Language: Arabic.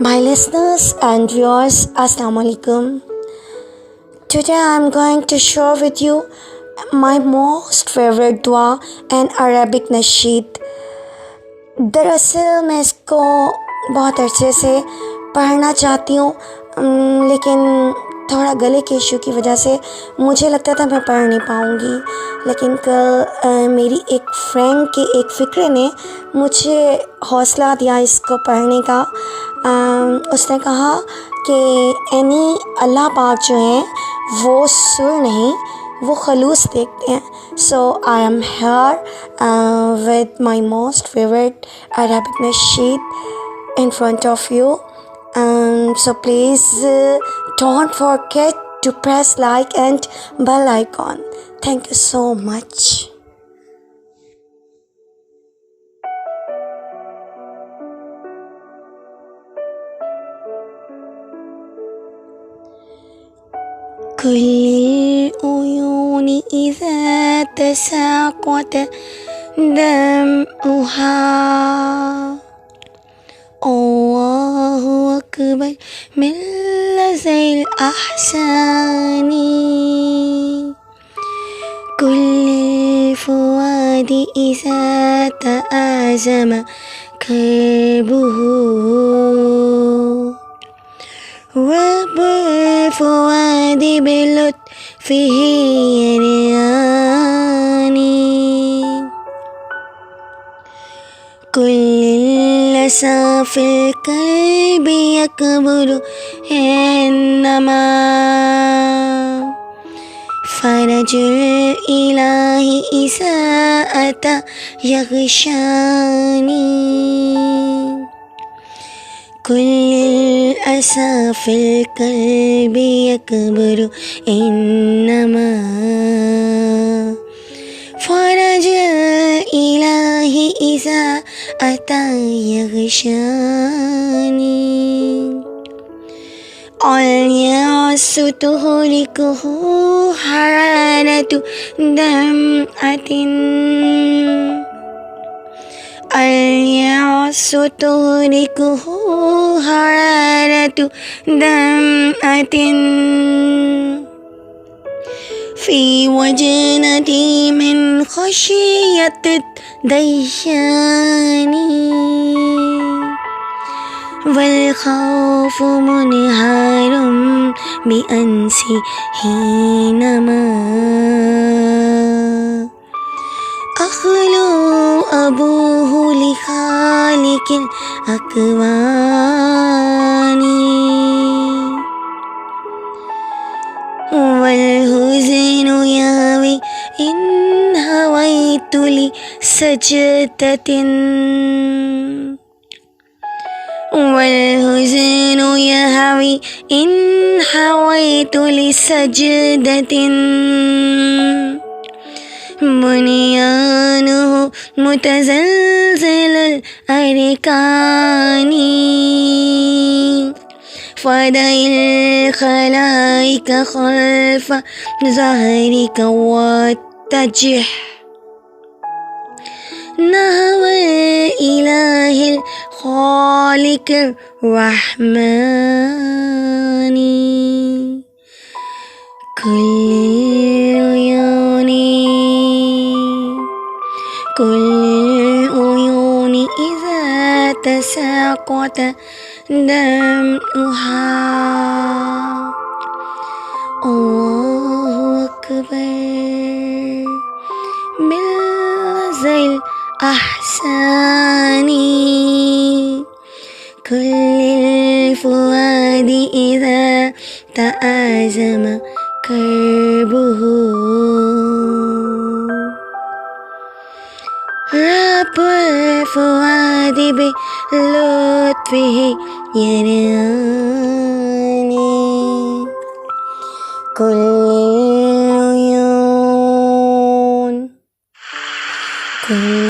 My listeners and viewers, Assalamu alaikum. Today I am going to share with you my most favorite dua and Arabic Nasheed. दरअसल मैं इसको बहुत अच्छे से पढ़ना चाहती हूँ, लेकिन थोड़ा गले के इशू की वजह से मुझे लगता था मैं पढ़ नहीं पाऊँगी। लेकिन कल मेरी एक फ्रेंड के एक फ़िक्रे ने मुझे हौसला दिया इसको पढ़ने का। उसने कहा कि अल्लाह पाक जो हैं वो सुर नहीं, वो खलूस देखते हैं। So I am here with my most favourite Arabic नशीद in front of you. So please don't forget to press like and bell icon. Thank you so much. كل العيون إذا تساقط دمعها الله أكبر من لذي الأحسان. كل الفؤاد إذا تآزم كربه رب الفؤاد بلطفه يرياني. كل لسى في القلب يكبر إنما فرج الإله إذا أتى يغشاني. كل الأسى في القلب يكبر إنما فرج الإله إذا أتى يغشاني. اليأس تهلكه حرارة دمعة. اليأس تهلكه حرارة دمعة. في وجنتي من خشية الديان. والخوف منهار بأنسي حينما أخلو أبوه لخالق الأكوان. والحزن يهوي إن هويت لسجدة. والحزن يهوي إن هويت لسجدة. بنيانه متزلزل الأركان. فدع الخلائق خلف ظهرك واتجه نحو الإله الخالق الرحمن. كل العيون إذا تساقط دمعها الله أكبر من لذي الأحسان. كل الفؤاد إذا تآزم كربه رب الفؤاد بلطفه يراني. كل العيون